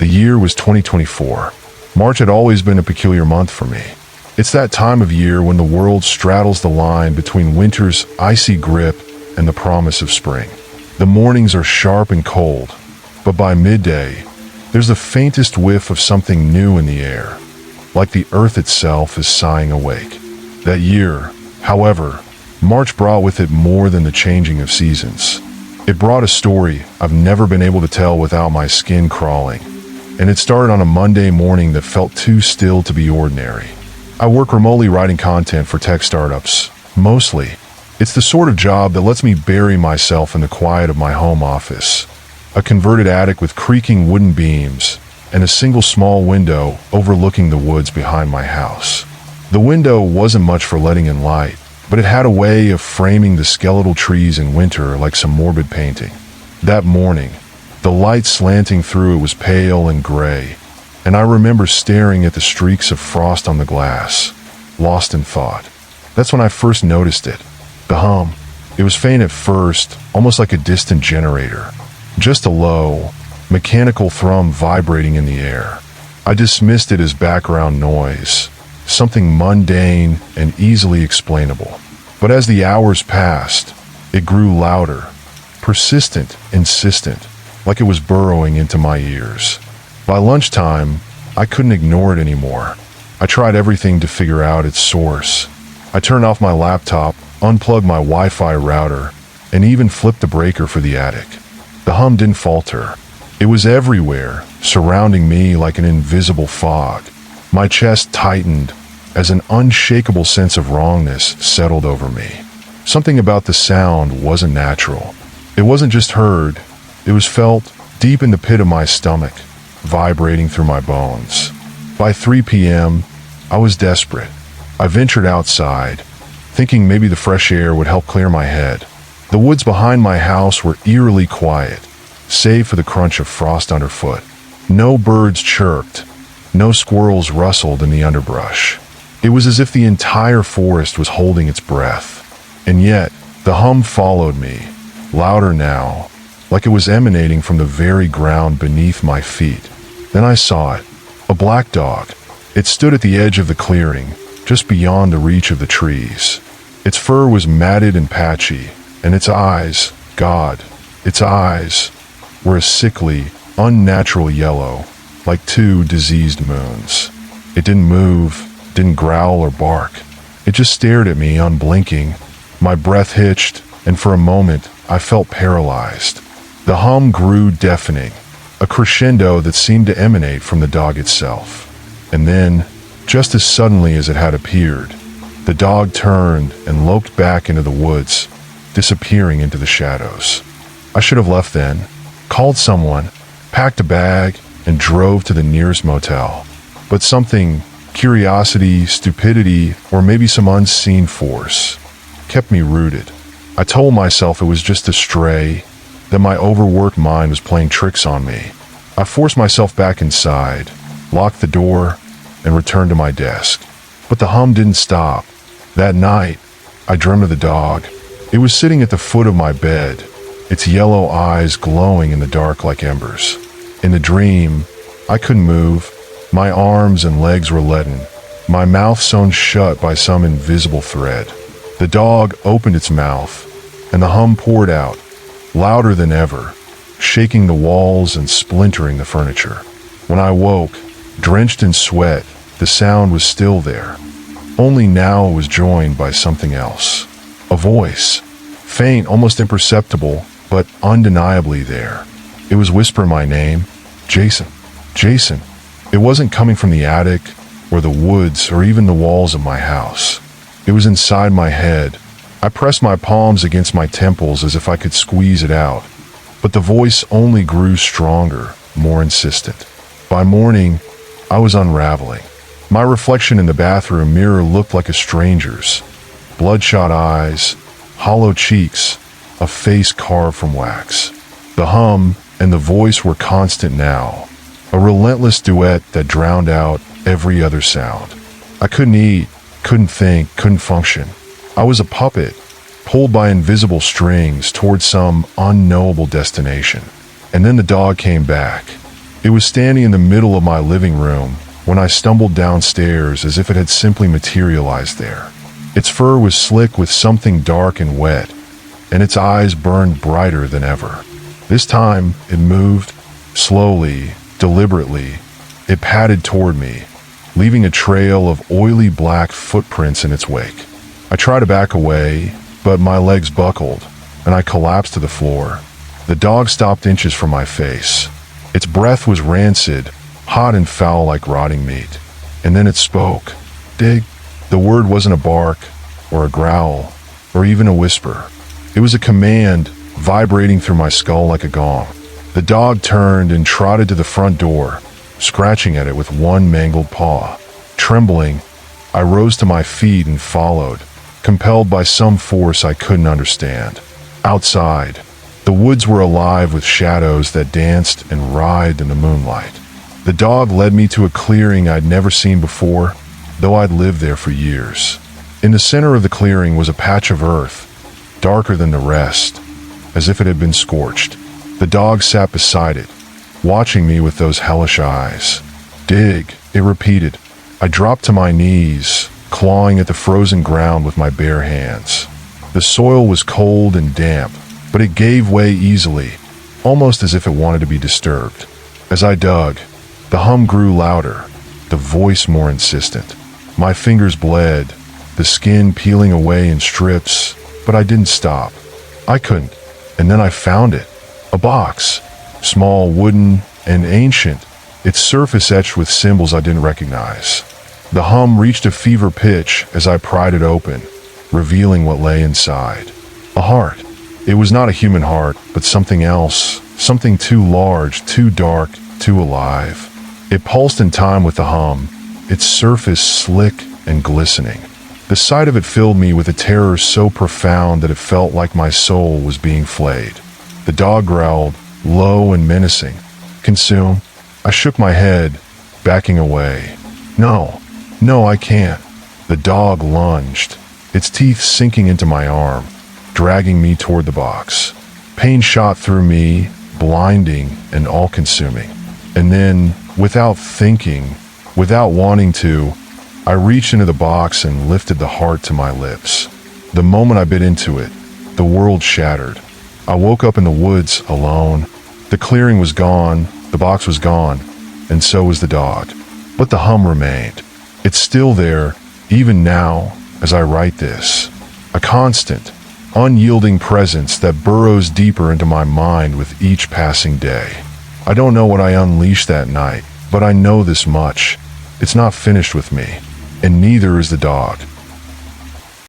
The year was 2024. March had always been a peculiar month for me. It's that time of year when the world straddles the line between winter's icy grip and the promise of spring. The mornings are sharp and cold, but by midday, there's the faintest whiff of something new in the air, like the earth itself is sighing awake. That year, however, March brought with it more than the changing of seasons. It brought a story I've never been able to tell without my skin crawling, and it started on a Monday morning that felt too still to be ordinary. I work remotely writing content for tech startups. Mostly, it's the sort of job that lets me bury myself in the quiet of my home office. A converted attic with creaking wooden beams and a single small window overlooking the woods behind my house. The window wasn't much for letting in light, but it had a way of framing the skeletal trees in winter like some morbid painting. That morning, the light slanting through it was pale and gray, and I remember staring at the streaks of frost on the glass, lost in thought. That's when I first noticed it. The hum. It was faint at first, almost like a distant generator. Just a low, mechanical thrum vibrating in the air. I dismissed it as background noise, something mundane and easily explainable. But as the hours passed, it grew louder, persistent, insistent, like it was burrowing into my ears. By lunchtime, I couldn't ignore it anymore. I tried everything to figure out its source. I turned off my laptop, unplugged my Wi-Fi router, and even flipped the breaker for the attic. The hum didn't falter. It was everywhere, surrounding me like an invisible fog. My chest tightened as an unshakable sense of wrongness settled over me. Something about the sound wasn't natural. It wasn't just heard, it was felt deep in the pit of my stomach, vibrating through my bones. By 3 p.m., I was desperate. I ventured outside, thinking maybe the fresh air would help clear my head. The woods behind my house were eerily quiet, save for the crunch of frost underfoot. No birds chirped, no squirrels rustled in the underbrush. It was as if the entire forest was holding its breath. And yet, the hum followed me, louder now, like it was emanating from the very ground beneath my feet. Then I saw it, a black dog. It stood at the edge of the clearing, just beyond the reach of the trees. Its fur was matted and patchy, and its eyes, God, its eyes were a sickly, unnatural yellow, like two diseased moons. It didn't move, didn't growl or bark. It just stared at me, unblinking. My breath hitched, and for a moment, I felt paralyzed. The hum grew deafening, a crescendo that seemed to emanate from the dog itself. And then, just as suddenly as it had appeared, the dog turned and loped back into the woods, disappearing into the shadows. I should have left then, called someone, packed a bag, and drove to the nearest motel. But something, curiosity, stupidity, or maybe some unseen force, kept me rooted. I told myself it was just a stray, that my overworked mind was playing tricks on me. I forced myself back inside, locked the door, and returned to my desk. But the hum didn't stop. That night, I dreamt of the dog. It was sitting at the foot of my bed, its yellow eyes glowing in the dark like embers. In the dream, I couldn't move. My arms and legs were leaden, my mouth sewn shut by some invisible thread. The dog opened its mouth, and the hum poured out, louder than ever, shaking the walls and splintering the furniture. When I woke, drenched in sweat, the sound was still there. Only now it was joined by something else. A voice, faint, almost imperceptible, but undeniably there. It was whispering my name, Jason, Jason. It wasn't coming from the attic, or the woods, or even the walls of my house. It was inside my head. I pressed my palms against my temples as if I could squeeze it out. But the voice only grew stronger, more insistent. By morning, I was unraveling. My reflection in the bathroom mirror looked like a stranger's. Bloodshot eyes, hollow cheeks, a face carved from wax. The hum and the voice were constant now, a relentless duet that drowned out every other sound. I couldn't eat, couldn't think, couldn't function. I was a puppet, pulled by invisible strings toward some unknowable destination. And then the dog came back. It was standing in the middle of my living room when I stumbled downstairs as if it had simply materialized there. Its fur was slick with something dark and wet, and its eyes burned brighter than ever. This time, it moved, slowly, deliberately. It padded toward me, leaving a trail of oily black footprints in its wake. I tried to back away, but my legs buckled, and I collapsed to the floor. The dog stopped inches from my face. Its breath was rancid, hot and foul like rotting meat. And then it spoke. Dig. The word wasn't a bark, or a growl, or even a whisper. It was a command, vibrating through my skull like a gong. The dog turned and trotted to the front door, scratching at it with one mangled paw. Trembling, I rose to my feet and followed, compelled by some force I couldn't understand. Outside, the woods were alive with shadows that danced and writhed in the moonlight. The dog led me to a clearing I'd never seen before, though I'd lived there for years. In the center of the clearing was a patch of earth, darker than the rest, as if it had been scorched. The dog sat beside it, watching me with those hellish eyes. Dig, it repeated. I dropped to my knees, clawing at the frozen ground with my bare hands. The soil was cold and damp, but it gave way easily, almost as if it wanted to be disturbed. As I dug, the hum grew louder, the voice more insistent. My fingers bled, the skin peeling away in strips, but I didn't stop. I couldn't. And then I found it. A box, small, wooden, and ancient, its surface etched with symbols I didn't recognize. The hum reached a fever pitch as I pried it open, revealing what lay inside. A heart. It was not a human heart, but something else, something too large, too dark, too alive. It pulsed in time with the hum, its surface slick and glistening. The sight of it filled me with a terror so profound that it felt like my soul was being flayed. The dog growled, low and menacing. Consume? I shook my head, backing away. No, I can't. The dog lunged, its teeth sinking into my arm, dragging me toward the box. Pain shot through me, blinding and all-consuming. And then, without thinking, without wanting to, I reached into the box and lifted the heart to my lips. The moment I bit into it, the world shattered. I woke up in the woods alone. The clearing was gone, the box was gone, and so was the dog. But the hum remained. It's still there, even now, as I write this. A constant, unyielding presence that burrows deeper into my mind with each passing day. I don't know what I unleashed that night, but I know this much. It's not finished with me, and neither is the dog.